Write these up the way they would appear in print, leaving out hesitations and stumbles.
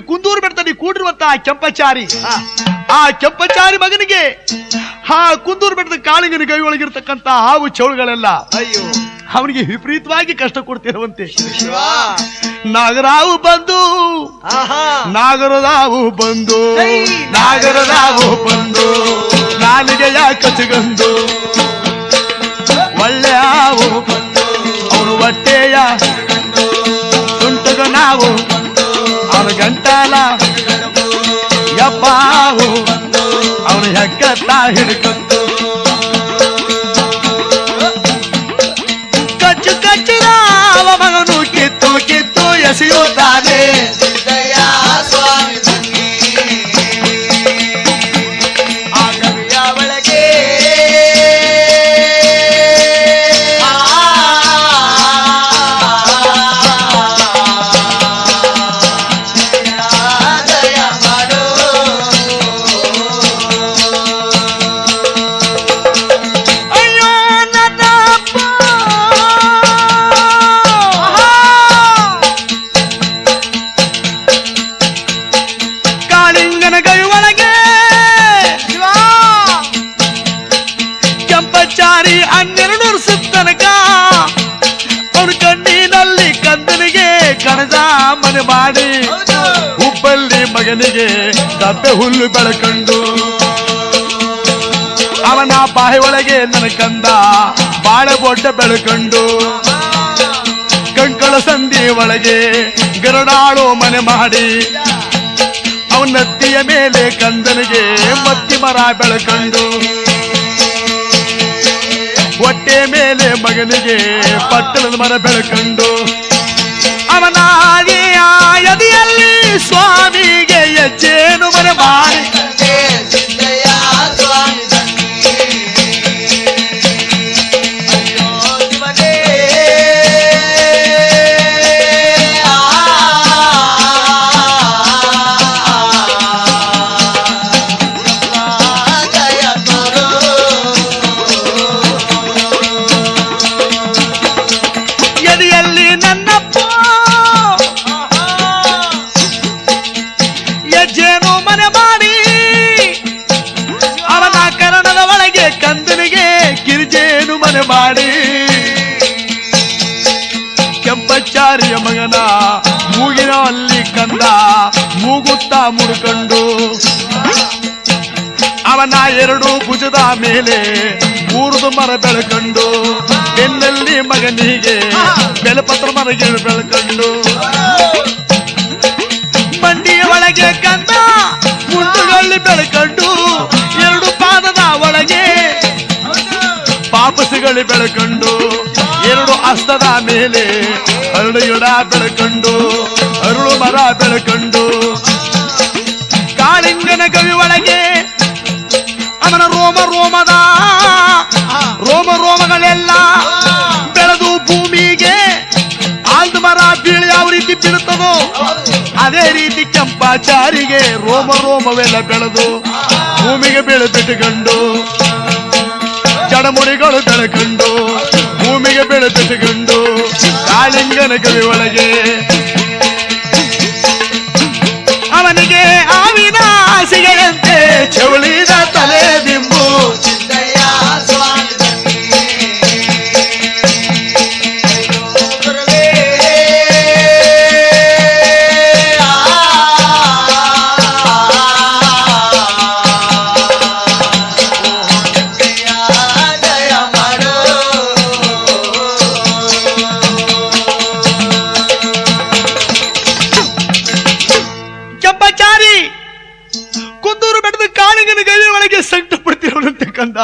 ಕುಂದೂರು ಬೆಟ್ಟದಲ್ಲಿ ಕೂಡಿರುವಂತಹ ಕೆಂಪಚಾರಿ ಆ ಕೆಂಪಚಾರಿ ಮಗನಿಗೆ ಆ ಕುಂದೂರು ಬೆಟ್ಟದ ಕಾಳಿಂಗನ ಕೈ ಒಳಗಿರ್ತಕ್ಕಂತ ಹಾವು ಚೌಳುಗಳೆಲ್ಲ ಅಯ್ಯೋ ಅವನಿಗೆ ವಿಪರೀತವಾಗಿ ಕಷ್ಟ ಕೊಡ್ತಿರುವಂತೆ ನಾಗರಾವು ಬಂದು ನಾಗರದಾವು ಬಂದು ನಾಗರದಾವು ಬಂದು ನಾಲಿಗೆಯ ಕಚಗಂದು ಒಳ್ಳೆ ಹಾವು ಅವನು ಹೊಟ್ಟೆಯ ತುಂಟಗ ನಾವು ಅವನ ಗಂಟಾಲ ಯಪ್ಪಾವು ಅವನ ಹೆಗ್ಗತ್ತ ಹಿಡ್ಕೊಂಡು ಕಚ್ಚು ಕಚ್ಚಿರಾವ ಮಗನು ಕಿತ್ತು ಕಿತ್ತು ಎಸೆಯುತ್ತಾನೆ ಕೆಂಪಚಾರಿ 12 ವರ್ಷದ ತನಕ ಅವನ ಕಣ್ಣಿನಲ್ಲಿ ಕಂದನಿಗೆ ಕಣಜ ಮನೆ ಮಾಡಿ ಹುಬ್ಬಳ್ಳಿ ಮಗನಿಗೆ ದಬ್ಬೆ ಹುಲ್ಲು ಬೆಳಕಂಡು ಅವನ ಬಾಯಿ ಒಳಗೆ ನನ್ನ ಕಂದ ಬಾಳೆ ಬೊಡ್ಡ ಬೆಳಕಂಡು ಕಂಕಳ ಸಂಧಿ ಒಳಗೆ ಗರಡಾಳು ಮನೆ ಮಾಡಿ ಅವನ ನತ್ತಿಯ ಮೇಲೆ ಕಂದನಿಗೆ ಮತ್ತಿ ಮರ ಬೆಳಕಂಡು ಹೊಟ್ಟೆ ಮೇಲೆ ಮಗನಿಗೆ ಪಟ್ಟಣದ ಮರ ಬೆಳಕಂಡು ಅವನ ಎದೆಯಲ್ಲಿ ಸ್ವಾಮಿಗೆ ಹೆಜ್ಜೇನು ಮನೆ ಮಾಡಿ ಹೆಜ್ಜೇನು ಮನೆ ಮಾಡಿ ಅವನ ಕರಣದ ಒಳಗೆ ಕಂದನಿಗೆ ಕಿರಿಜೇನು ಮನೆ ಮಾಡಿ ಕೆಂಪಚಾರಿಯ ಮಗನ ಮೂಗಿನ ಅಲ್ಲಿ ಕಂದ ಮೂಗುತ್ತಾ ಮುಡ್ಕೊಂಡು ಅವನ 2 ಭುಜದ ಮೇಲೆ 3 ಮರ ಬೆಳಕಂಡು ಬೆನ್ನಲ್ಲಿ ಮಗನಿಗೆ ಬೆಲಪತ್ರ ಮರಗೆ ಬೆಳಕಂಡು ಮಂಡಿಯ ಒಳಗೆ ಕಂದ ಮುಂಡುಗಳ್ಳಿ ಬೆಳಕಂಡು 2 ಪಾದದ ಒಳಗೆ ಪಾಪಸಿಗಳಿ ಬೆಳಕಂಡು 2 ಹಸ್ತದ ಮೇಲೆ ಅರಳು ಗಿಡ ಬೆಳಕಂಡು ಅರಳು ಮರ ಬೆಳಕಂಡು ಕಾಳಿಂಗನ ಕವಿ ಒಳಗೆ ಅವನ ರೋಮಗಳೆಲ್ಲ ಬೆಳೆದು ಭೂಮಿಗೆ ಆಲ್ದು ಮರ ಬೀಳಿ ಯಾವ ರೀತಿ ಬೀಳುತ್ತದೋ ಅದೇ ರೀತಿ ಕೆಂಪಾಚಾರಿಗೆ ರೋಮವೆಲ್ಲ ಬೆಳೆದು ಭೂಮಿಗೆ ಬೆಳೆದಿಟ್ಟುಕೊಂಡು ಜಡಮುರಿಗಳು ಬೆಳಕಂಡು ಭೂಮಿಗೆ ಬೆಳೆದಿಟ್ಟುಕೊಂಡು ಕಾಳಿಂಗನ ಕವಿ ಒಳಗೆ ಅವನಿಗೆ ಆವಿನ ಸಿಗಂತೆ ಚೌಳಿದ ತಲೆ ದಿಂಬು ಕುಂದೂರು ಬೆಟ್ಟದ ಕಾಳಿಂಗನ ಗೈ ಒಳಗೆ ಸಂಕಟ ಪಡ್ತಿರೋರಂತೆ ಕಂದ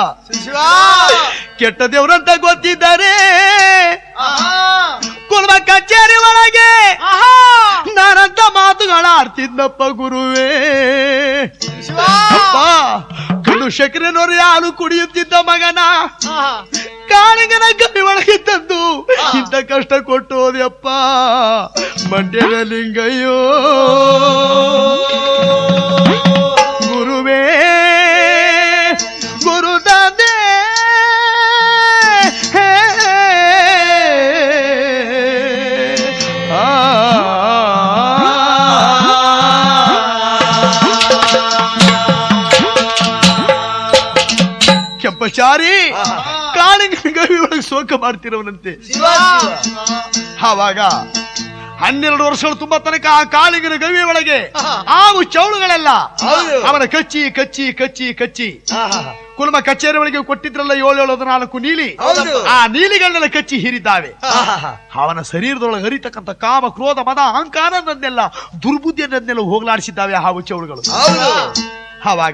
ಕೆಟ್ಟ ದೇವರಂತ ಗೊತ್ತಿದ್ದಾರೆ ಕುಲವ ಕಚೇರಿ ಒಳಗೆ ನಾನಂತ ಮಾತುಗಳ ಆಡ್ತಿದ್ನಪ್ಪ ಗುರುವೇ ಅಪ್ಪ ಕಣ್ಣು ಶಕ್ರೆನೋರು ಯಾರು ಕುಡಿಯುತ್ತಿದ್ದ ಮಗನ ಕಾಳಿಂಗನ ಗೈ ಒಳಗೆ ತಂದು ಇಂಥ ಕಷ್ಟ ಕೊಟ್ಟು ಹೋದ್ಯಪ್ಪ ಮಂಡ್ಯದ ಲಿಂಗಯ್ಯೋ ಗುರುವೇ ಗುರುದಂದೆ ವಿಚಾರಿ ಕಾಳಿಂಗನ ಗವಿ ಒಳಗೆ ಶೋಕ ಮಾಡ್ತಿರೋನಂತೆ. ಆವಾಗ 12 ವರ್ಷಗಳು ತುಂಬ ತನಕ ಆ ಕಾಳಿಂಗನ ಗವಿ ಒಳಗೆ ಆವು ಚೌಳುಗಳೆಲ್ಲ ಅವನ ಕಚ್ಚಿ ಕಚ್ಚಿ ಕಚ್ಚಿ ಕಚ್ಚಿ ಕುಲಮ ಕಚೇರಿ ಒಳಗೆ ಕೊಟ್ಟಿದ್ರಲ್ಲ 714 ನೀಲಿ, ಆ ನೀಲಿಗಳನ್ನೆಲ್ಲ ಕಚ್ಚಿ ಹೀರಿದ್ದಾವೆ. ಅವನ ಶರೀರದೊಳಗೆ ಹರಿತಕ್ಕಂಥ ಕಾಮ ಕ್ರೋಧ ಮದ ಅಹಂಕಾರನ್ನೆಲ್ಲ ದುರ್ಬುದ್ಧಿಯನ್ನೆಲ್ಲ ಹೋಗಲಾಡಿಸಿದ್ದಾವೆ ಹಾವು ಚೌಳುಗಳು. ಆವಾಗ